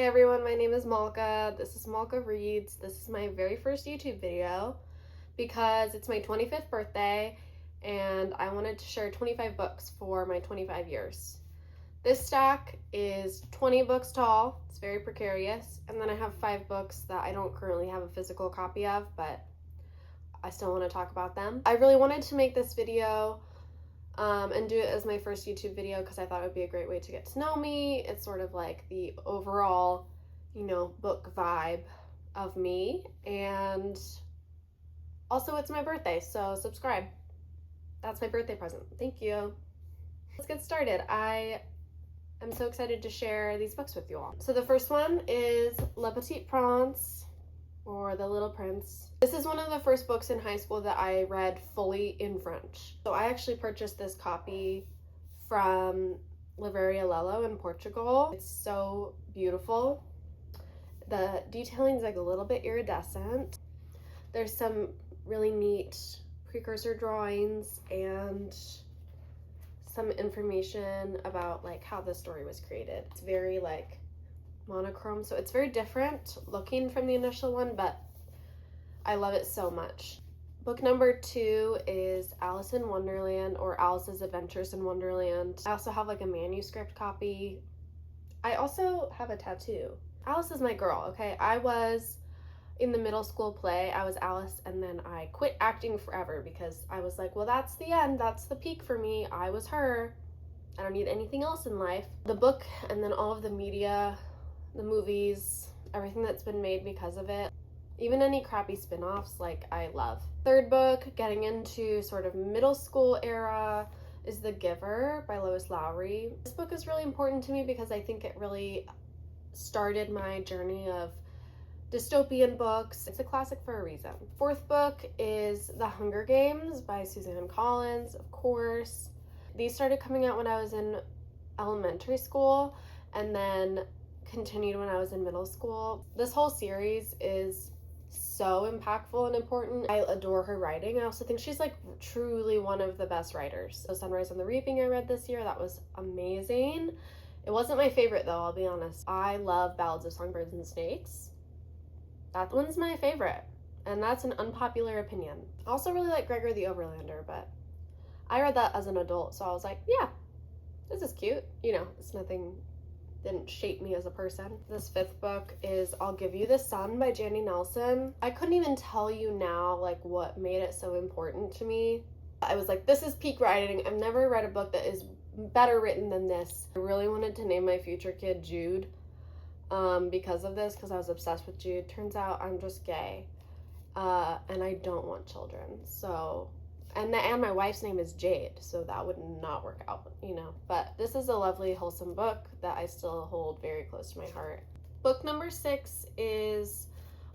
Hey everyone, my name is Malka. This is Malka Reads. This is my very first YouTube video because it's my 25th birthday and I wanted to share 25 books for my 25 years. This stack is 20 books tall. It's very precarious. And then I have 5 books that I don't currently have a physical copy of, but I still want to talk about them. I really wanted to make this video and do it as my first YouTube video because I thought it would be a great way to get to know me. It's sort of like the overall, book vibe of me. And also it's my birthday, so subscribe. That's my birthday present. Thank you. Let's get started. I am so excited to share these books with you all. So the first one is Le Petit Prince, or The Little Prince. This is one of the first books in high school that I read fully in French. So I actually purchased this copy from Livraria Lello in Portugal. It's so beautiful. The detailing is like a little bit iridescent. There's some really neat precursor drawings and some information about like how the story was created. It's very like monochrome, so it's very different looking from the initial one, but I love it so much. Book number 2 is Alice in Wonderland, or Alice's Adventures in Wonderland. I also have like a manuscript copy. I also have a tattoo. Alice is my girl, okay? I was in the middle school play, I was Alice, and then I quit acting forever because I was like, well, that's the end, that's the peak for me. I was her. I don't need anything else in life. The book and then all of the media, the movies, everything that's been made because of it, even any crappy spin-offs, like, I love. Third book, getting into sort of middle school era, is The Giver by Lois Lowry. This book is really important to me because I think it really started my journey of dystopian books. It's a classic for a reason. Fourth book is The Hunger Games by Suzanne Collins, of course. These started coming out when I was in elementary school and then continued when I was in middle school. This whole series is so impactful and important. I adore her writing. I also think she's like truly one of the best writers. So Sunrise on the Reaping I read this year. That was amazing. It wasn't my favorite though, I'll be honest. I love Ballads of Songbirds and Snakes. That one's my favorite, and that's an unpopular opinion. I also really like Gregor the Overlander, but I read that as an adult, so I was like, yeah, this is cute. It's nothing, didn't shape me as a person. This fifth book is I'll Give You the Sun by Jandy Nelson. I couldn't even tell you now like what made it so important to me. I was like, this is peak writing. I've never read a book that is better written than this. I really wanted to name my future kid Jude because of this, because I was obsessed with Jude. Turns out I'm just gay and I don't want children. So and my wife's name is Jade, so that would not work out, But this is a lovely, wholesome book that I still hold very close to my heart. Book number 6 is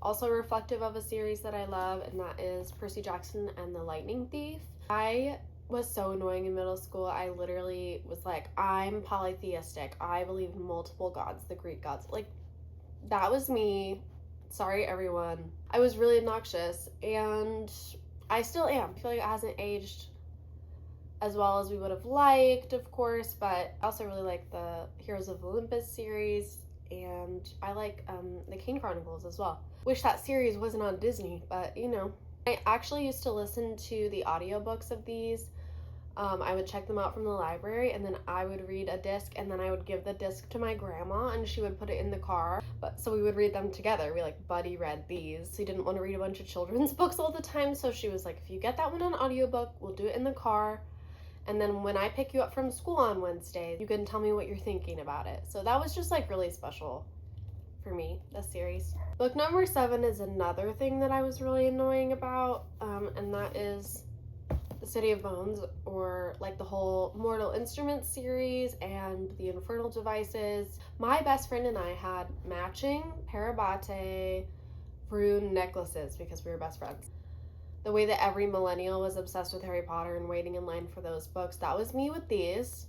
also reflective of a series that I love, and that is Percy Jackson and the Lightning Thief. I was so annoying in middle school. I literally was like, I'm polytheistic. I believe in multiple gods, the Greek gods. Like, that was me. Sorry, everyone. I was really obnoxious, and I still am. I feel like it hasn't aged as well as we would have liked, of course, but I also really like the Heroes of Olympus series, and I like the Kane Chronicles as well. Wish that series wasn't on Disney, but I actually used to listen to the audiobooks of these. I would check them out from the library, and then I would read a disc, and then I would give the disc to my grandma, and she would put it in the car. So we would read them together. We like buddy read these. She didn't want to read a bunch of children's books all the time, so she was like, if you get that one on audiobook, we'll do it in the car, and then when I pick you up from school on Wednesday, you can tell me what you're thinking about it. So that was just like really special for me, this series. Book number 7 is another thing that I was really annoying about, and that is The City of Bones, or like the whole Mortal Instruments series and the Infernal Devices. My best friend and I had matching Parabate rune necklaces because we were best friends. The way that every millennial was obsessed with Harry Potter and waiting in line for those books, that was me with these.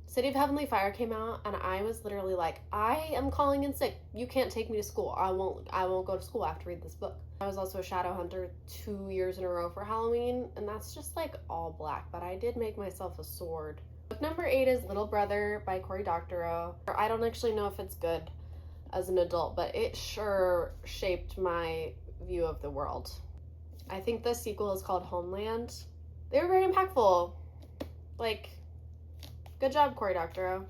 City of Heavenly Fire came out, and I was literally like, I am calling in sick. You can't take me to school. I won't go to school. I have to read this book. I was also a shadow hunter 2 years in a row for Halloween, and that's just like all black, but I did make myself a sword. Book number 8 is Little Brother by Cory Doctorow. I don't actually know if it's good. as an adult, but it sure shaped my view of the world. I think the sequel is called Homeland. They were very impactful. Like, good job, Cory Doctorow.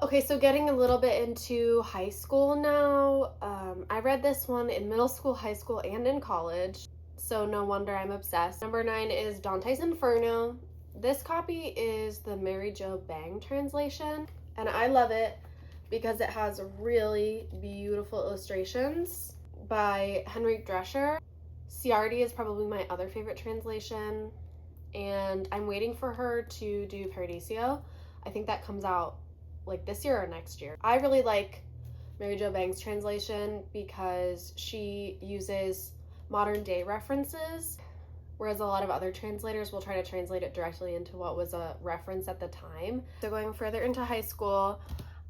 Okay, so getting a little bit into high school now. I read this one in middle school, high school, and in college, so no wonder I'm obsessed. Number 9 is Dante's Inferno. This copy is the Mary Jo Bang translation, and I love it because it has really beautiful illustrations by Henrik Drescher. Ciardi is probably my other favorite translation, and I'm waiting for her to do Paradiso. I think that comes out like this year or next year. I really like Mary Jo Bang's translation because she uses modern day references, whereas a lot of other translators will try to translate it directly into what was a reference at the time. So going further into high school,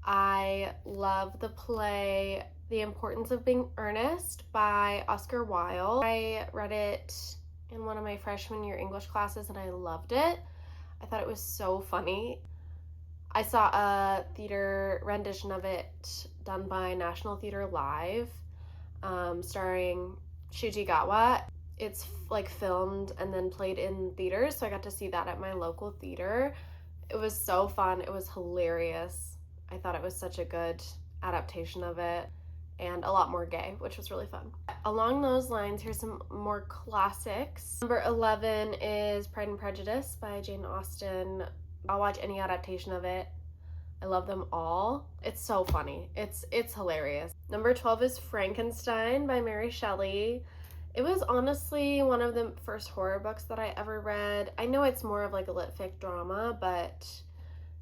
I love the play The Importance of Being Earnest by Oscar Wilde. I read it in one of my freshman year English classes and I loved it. I thought it was so funny. I saw a theater rendition of it done by National Theatre Live, starring Shuji Gawa. It's like filmed and then played in theaters, so I got to see that at my local theater. It was so fun. It was hilarious. I thought it was such a good adaptation of it and a lot more gay, which was really fun. Along those lines, here's some more classics. Number 11 is Pride and Prejudice by Jane Austen. I'll watch any adaptation of it. I love them all. It's so funny. It's hilarious. Number 12 is Frankenstein by Mary Shelley. It was honestly one of the first horror books that I ever read. I know it's more of like a lit fic drama, but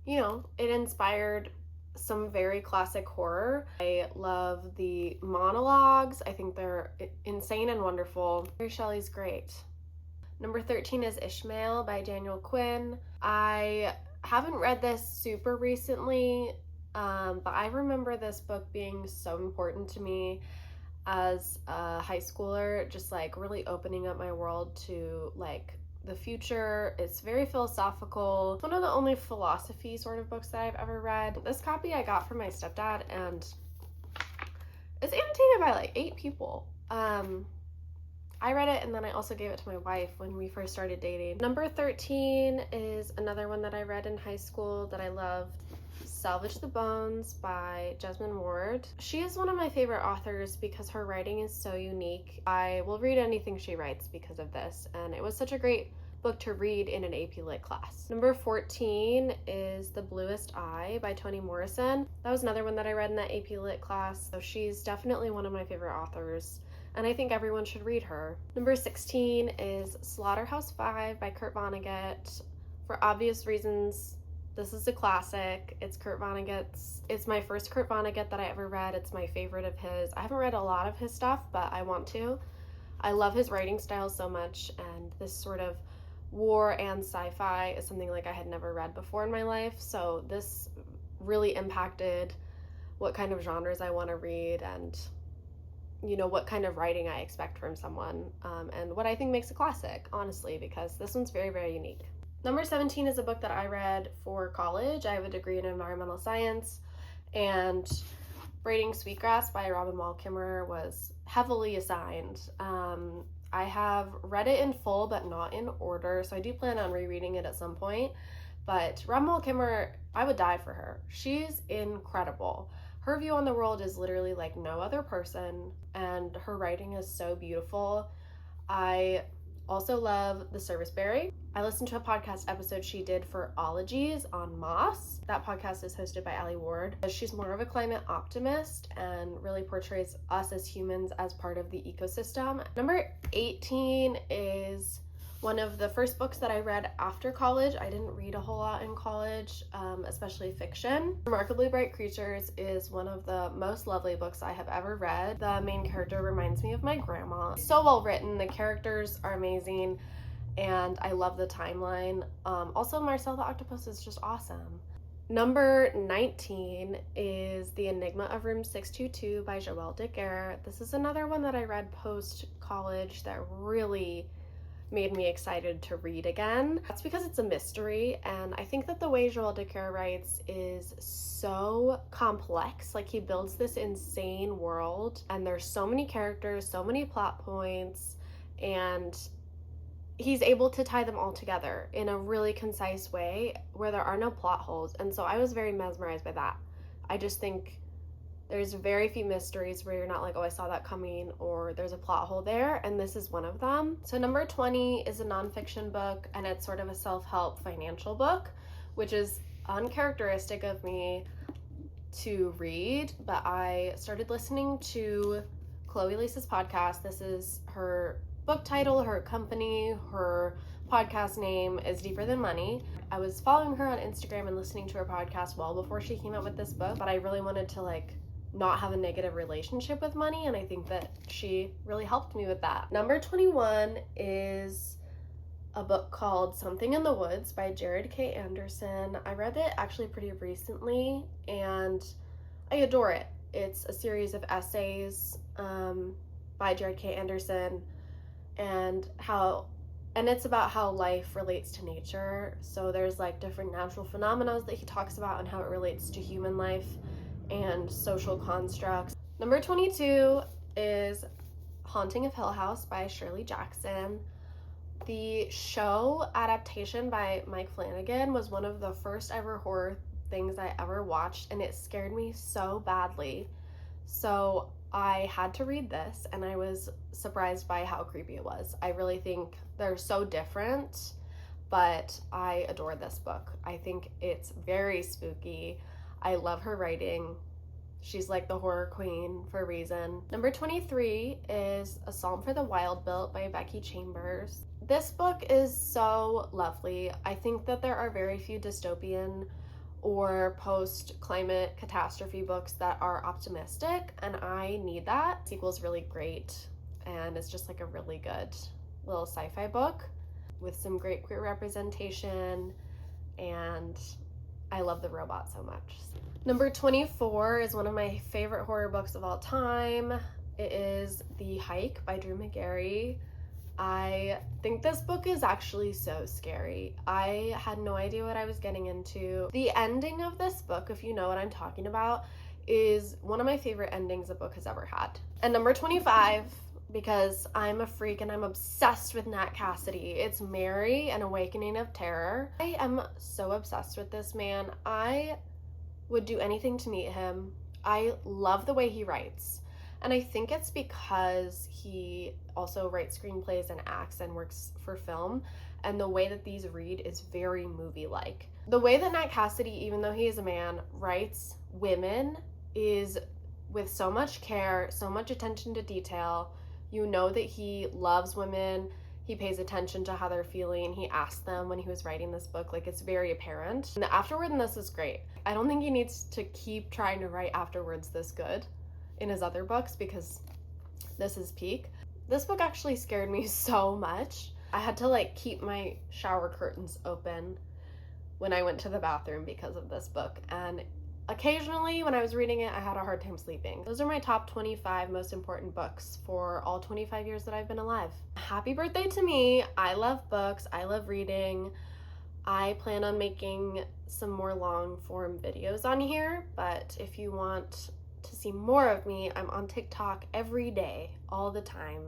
you know, it inspired some very classic horror. I love the monologues. I think they're insane and wonderful. Mary Shelley's great. Number 13 is Ishmael by Daniel Quinn. I haven't read this super recently, but I remember this book being so important to me as a high schooler, just like really opening up my world to like the future. It's very philosophical. It's one of the only philosophy sort of books that I've ever read. This copy I got from my stepdad and it's annotated by like 8 people. I read it and then I also gave it to my wife when we first started dating. Number 13 is another one that I read in high school that I loved. Salvage the Bones by Jesmyn Ward. She is one of my favorite authors because her writing is so unique. I will read anything she writes because of this, and it was such a great book to read in an AP Lit class. Number 14 is The Bluest Eye by Toni Morrison. That was another one that I read in that AP Lit class, so she's definitely one of my favorite authors, and I think everyone should read her. Number 16 is Slaughterhouse-Five by Kurt Vonnegut. For obvious reasons, this is a classic. It's it's my first Kurt Vonnegut that I ever read. It's my favorite of his. I haven't read a lot of his stuff, but I want to. I love his writing style so much, and this sort of war and sci-fi is something like I had never read before in my life, so this really impacted what kind of genres I want to read and, you know, what kind of writing I expect from someone, and what I think makes a classic, honestly, because this one's very, very unique. Number 17 is a book that I read for college. I have a degree in environmental science, and Braiding Sweetgrass by Robin Wall Kimmerer was heavily assigned. I have read it in full, but not in order, so I do plan on rereading it at some point. But Robin Wall Kimmerer, I would die for her. She's incredible. Her view on the world is literally like no other person, and her writing is so beautiful. I also love The Serviceberry. I listened to a podcast episode she did for Ologies on Moss. That podcast is hosted by Allie Ward. She's more of a climate optimist and really portrays us as humans as part of the ecosystem. Number 18 is one of the first books that I read after college. I didn't read a whole lot in college, especially fiction. Remarkably Bright Creatures is one of the most lovely books I have ever read. The main character reminds me of my grandma. It's so well written, the characters are amazing, and I love the timeline. Also, Marcel the Octopus is just awesome. Number 19 is The Enigma of Room 622 by Joelle Dicker. This is another one that I read post-college that really made me excited to read again. That's because it's a mystery, and I think that the way Joel Dicker writes is so complex. Like, he builds this insane world, and there's so many characters, so many plot points, and he's able to tie them all together in a really concise way where there are no plot holes. And so I was very mesmerized by that. I just think there's very few mysteries where you're not like, oh, I saw that coming, or there's a plot hole there, and this is one of them. So number 20 is a nonfiction book, and it's sort of a self-help financial book, which is uncharacteristic of me to read, but I started listening to Chloe Lisa's podcast. This is her book title, her company, her podcast name is Deeper Than Money. I was following her on Instagram and listening to her podcast well before she came out with this book, but I really wanted to not have a negative relationship with money, and I think that she really helped me with that. Number 21 is a book called Something in the Woods by Jared K. Anderson. I read it actually pretty recently, and I adore it. It's a series of essays by Jared K. Anderson, and it's about how life relates to nature. So there's different natural phenomena that he talks about and how it relates to human life and social constructs. Number 22 is Haunting of Hill House by Shirley Jackson. The show adaptation by Mike Flanagan was one of the first ever horror things I ever watched, and it scared me so badly. So I had to read this, and I was surprised by how creepy it was. I really think they're so different, but I adore this book. I think it's very spooky. I love her writing. She's like the horror queen for a reason. Number 23 is A Psalm for the Wild Built by Becky Chambers. This book is so lovely. I think that there are very few dystopian or post-climate catastrophe books that are optimistic, and I need that. The sequel's really great, and it's just a really good little sci-fi book with some great queer representation, and I love the robot so much. Number 24 is one of my favorite horror books of all time. It is The Hike by Drew Magary. I think this book is actually so scary. I had no idea what I was getting into. The ending of this book, if you know what I'm talking about, is one of my favorite endings a book has ever had. And number 25, because I'm a freak and I'm obsessed with Nat Cassidy, it's Mary, An Awakening of Terror. I am so obsessed with this man. I would do anything to meet him. I love the way he writes. And I think it's because he also writes screenplays and acts and works for film, and the way that these read is very movie-like. The way that Nat Cassidy, even though he is a man, writes women is with so much care, so much attention to detail. You know that he loves women, he pays attention to how they're feeling, he asked them when he was writing this book, it's very apparent. And the afterword in this is great. I don't think he needs to keep trying to write afterwards this good in his other books, because this is peak. This book actually scared me so much. I had to keep my shower curtains open when I went to the bathroom because of this book, and occasionally when I was reading it I had a hard time sleeping. Those are my top 25 most important books for all 25 years that I've been alive. Happy birthday to me. I love books, I love reading. I plan on making some more long form videos on here, but if you want to see more of me, I'm on TikTok every day, all the time.